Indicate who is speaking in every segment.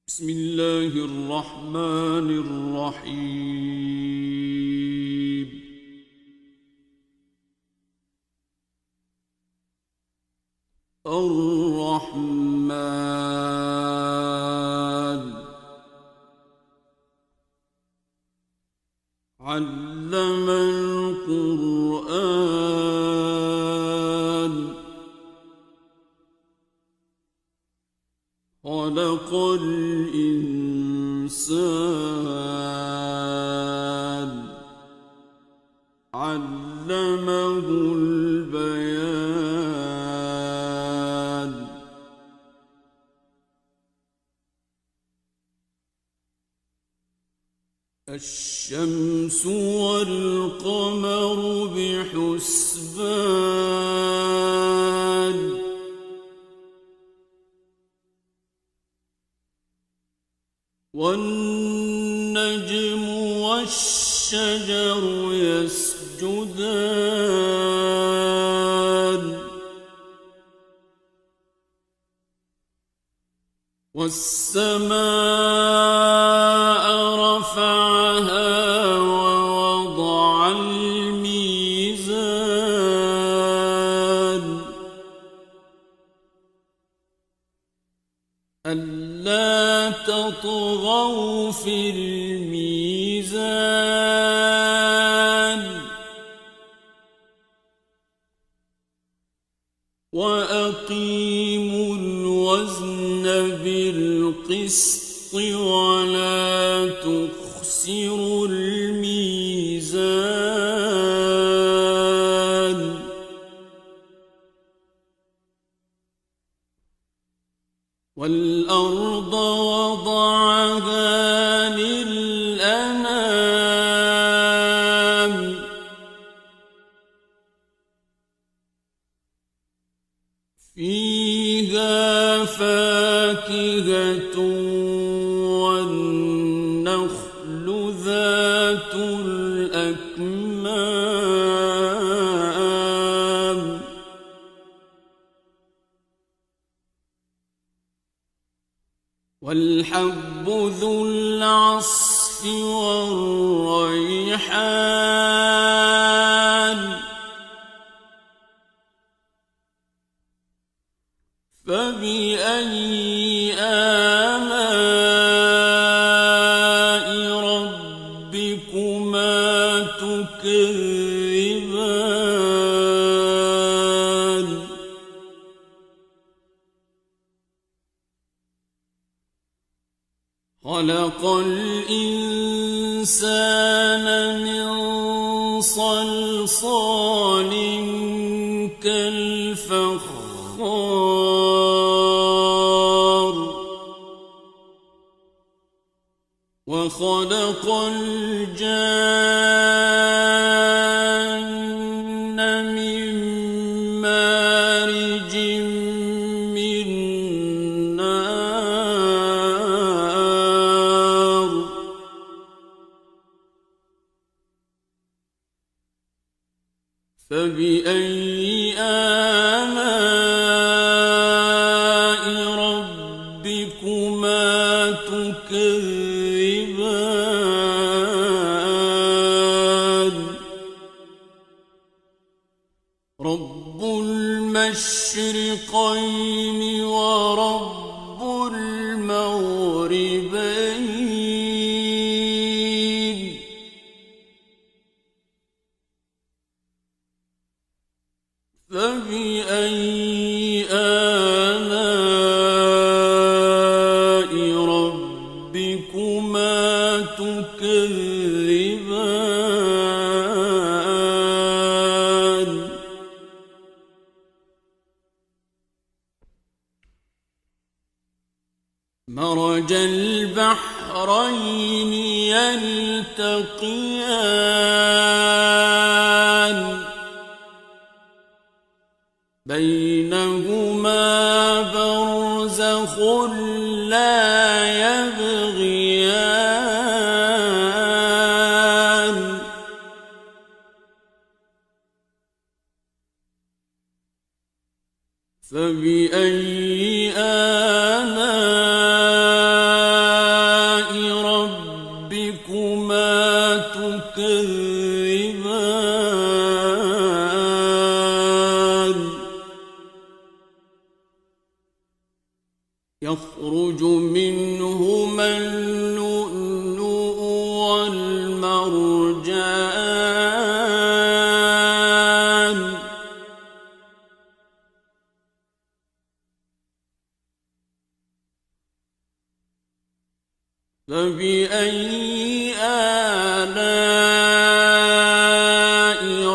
Speaker 1: بسم الله الرحمن الرحيم. الرحمن علم القرآن خلق الإنسان علمه البيان. الشمس والقمر بحسبان والنجم والشجر يسجدان والسماء رفعها ووضع الميزان ألا تطغوا في الميزان وأقيموا الوزن بالقسط ولا تخسروا الميزان والأرض وضعها للأنام فيها فاكهة والنخل ذات الأكمام والحب ذو العصف والريحان فبأي آلاء ربكما تكذبان خلق الإنسان من صلصال كالفخار وخلق الجان من مارج من نار فبأي آلاء ربكما تكذبان رب المشرقين ورب المغربين فبأي آلاء ربكما تكذبان مرج البحرين يلتقيان بينهما برزخ لا يبغيان فبأي آلاء يخرج منهما اللؤلؤ والمرجان فبأي آلاء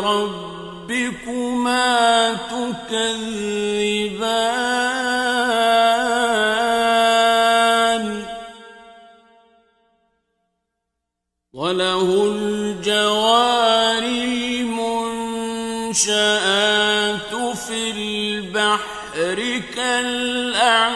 Speaker 1: ربكما تكذبان وله الجوار المنشآت في البحر كالأعلام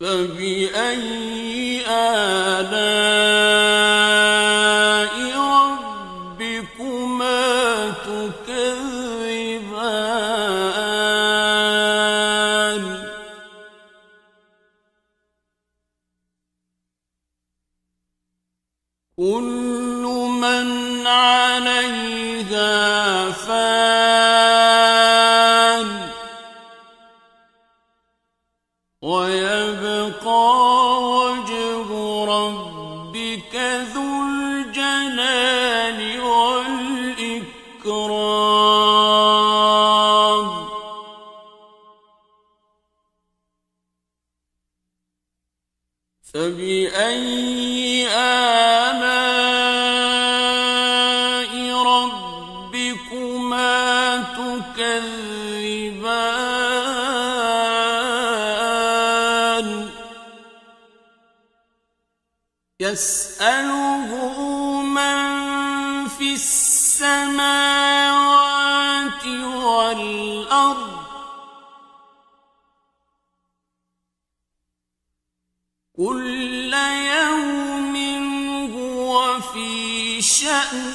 Speaker 1: فبأي آلاء ربكما تكذبان كل من عليها فان ويبقى وجه ربك ذو الجلال والإكرام فبأي آلاء ربكما تكذبان يسأله من في السماوات والأرض كل يوم هو في شأن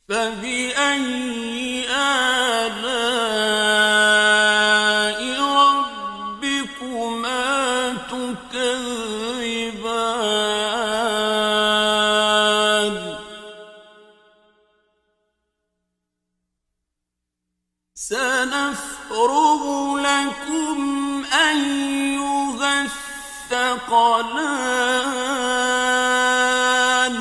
Speaker 1: فبأي آلاء ربكما تكذبان سنفرغ لكم أيها الثقلان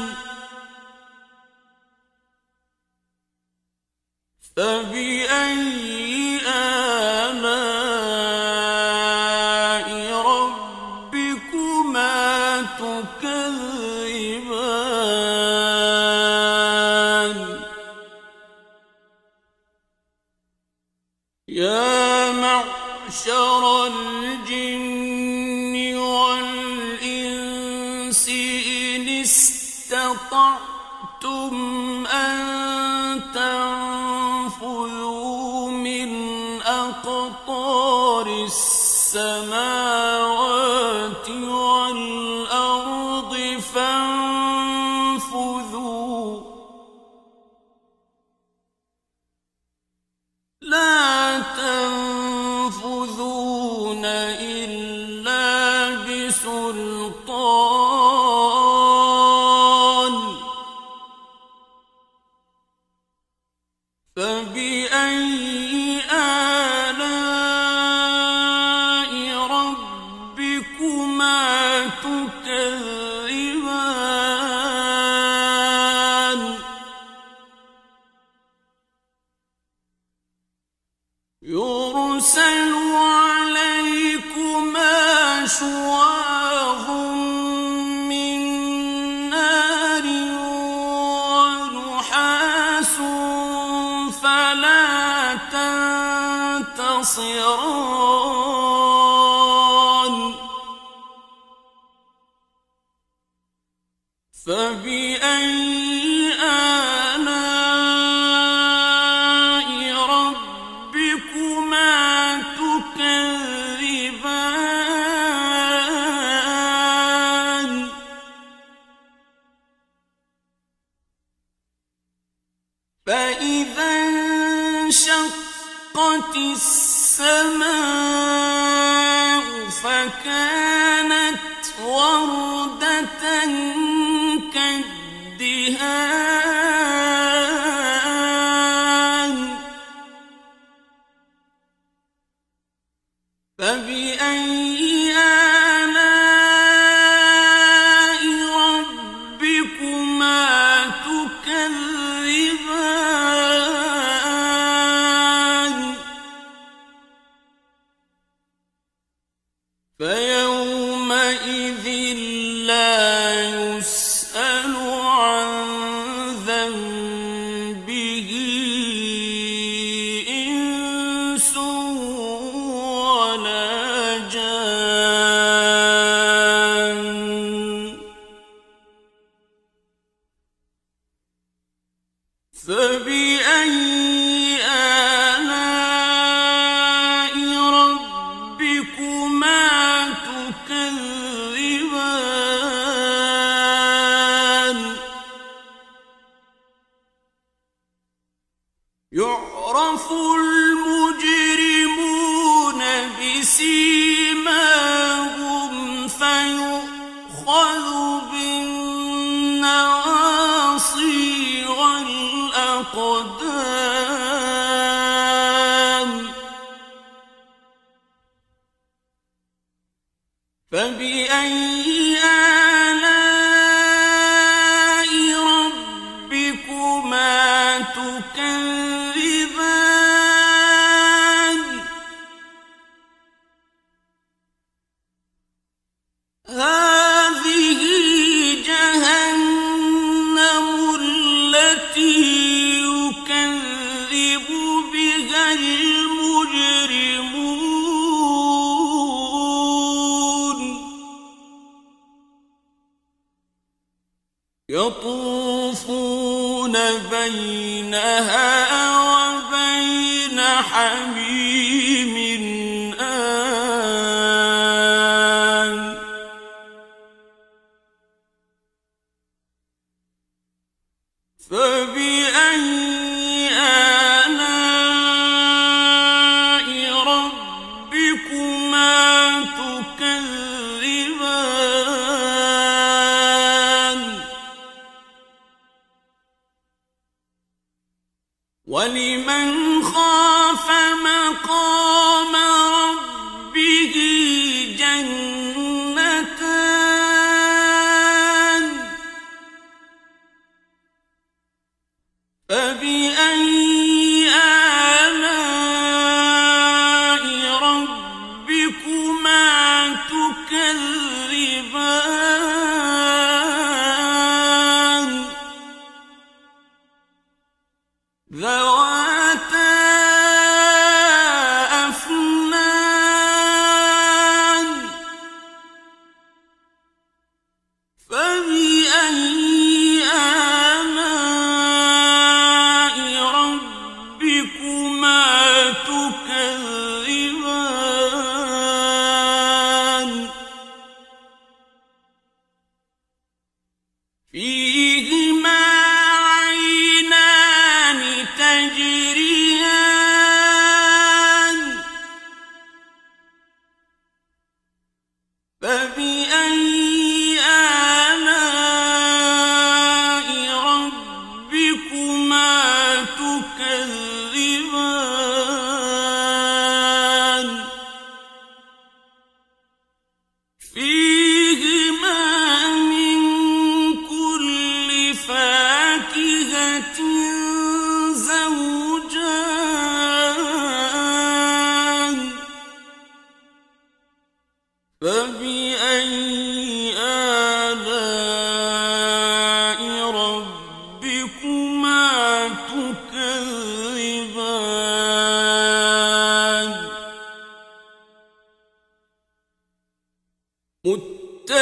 Speaker 1: فبأي آلاء ربكما تكذبان يا معشر الجن والإنس إن استطعتم أن تنفذوا من أقطار السماوات والأرض فانفذوا لا تنفذون إلا بسلطان فبأي آلاء ربكما تكذبان يرسل عليكما شواظ من نار ونحاس فلا تنتصران فبأي آلاء ربكما تكذبان فإذا انشقت السماء فكانت وردة فبأي آلاء ربكما تكذبان يعرف المجرمون بسيماهم فيؤخذ بالنواصي والأقدام فبأي آلاء ربكما تكذبان هذه جهنم التي يكذب بها المجرمون يطوفون بينها وبين حميم آن فبأي آلاء ربكما تكذبان ولمن خاف مقام ربه جنتان فبأي آلاء ربكما تكذبان ذواتا أفنان فبأي آلاء ربكما تكذبان فيهما عينان تجريان فبأي آلاء ربكما تكذبان فيهما من كل فاكهة زوجان فبأي آلاء ربكما تكذبان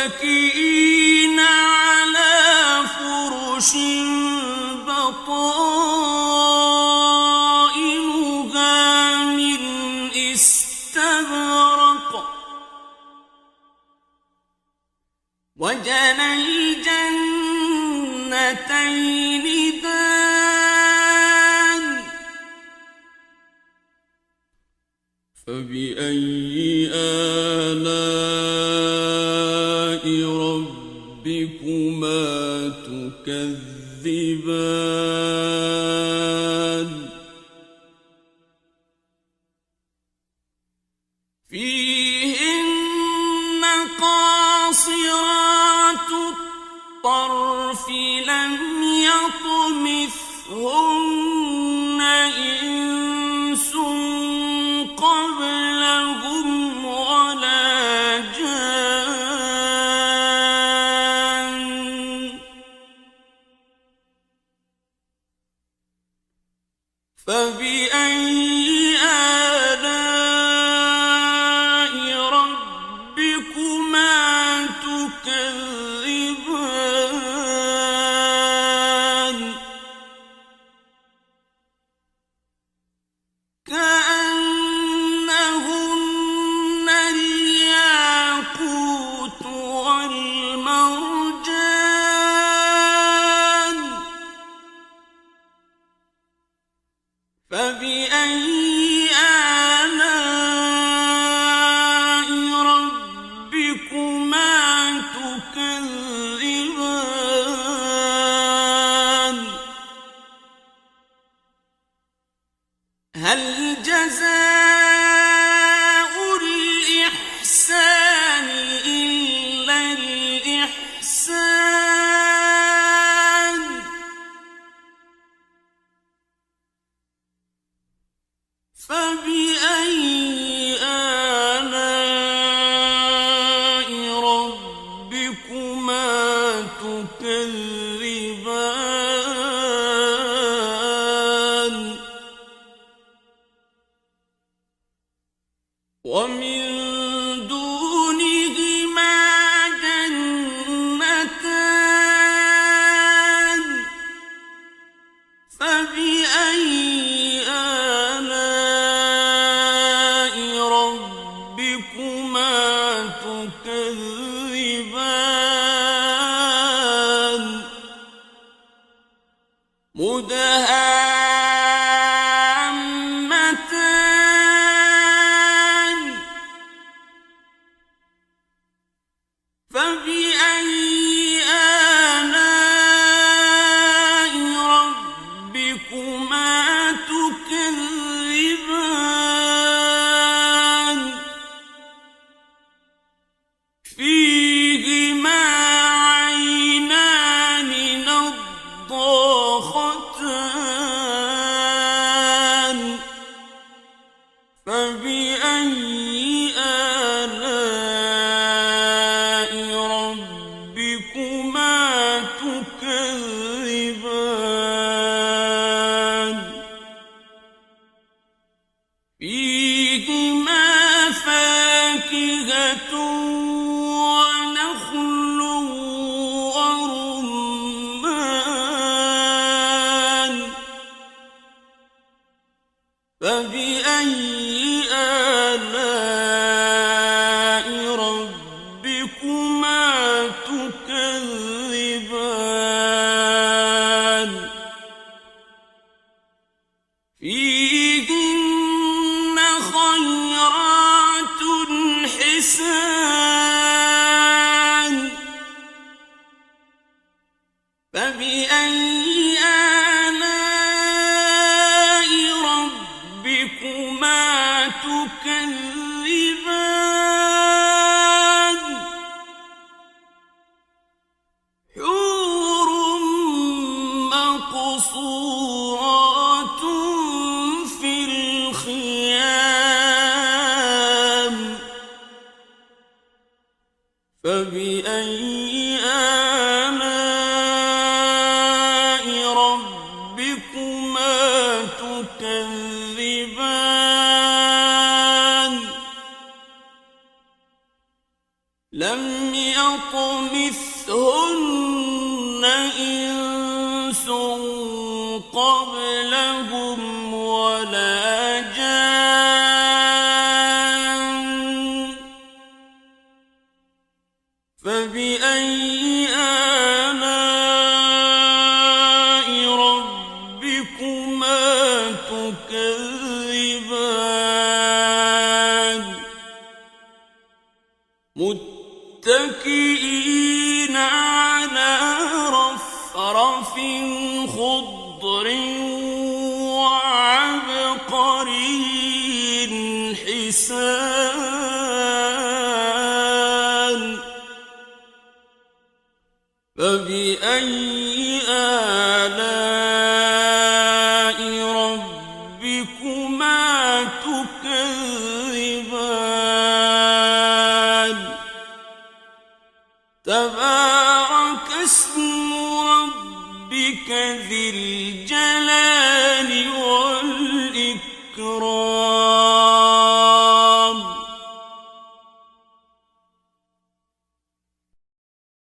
Speaker 1: متكئين على فرش بطائنها من استبرق وجنى الجنتين دان فبأي آلاء ربكما تكذبان فيهن قاصرات الطرف لم يطمثهن إنس قبلهم ولا جان فبأي آلاء ربكما تكذبان فبأي آلاء ربكما تكذبان هل جزاء الإحسان إلا الإحسان فبأي آلاء ربكما تكذبان ومن دونهما جنتان فبأي آلاء ربكما تكذبان مدهامتان فبأي آلاء ربكما تكذبان فيهما عينان نضاختان فبأي آلاء ربكما تكذبان فيهما فاكهة ونخل ورمان فبأي آلاء ربكما تكذبان فيهن خيرات حسان فبأي آلاء ربكما تكذبان حور مقصورات في الخيام فبأي آلاء ربكما تكذبان لم يطمثهن إنس قبلهم ولا جان فبأي آلاء ربكما تكذبان متكئين على رفرف خضر وعبقري حسان فبأي آلاء ربكما تكذبان تبارك اسم ربك ذي الجلال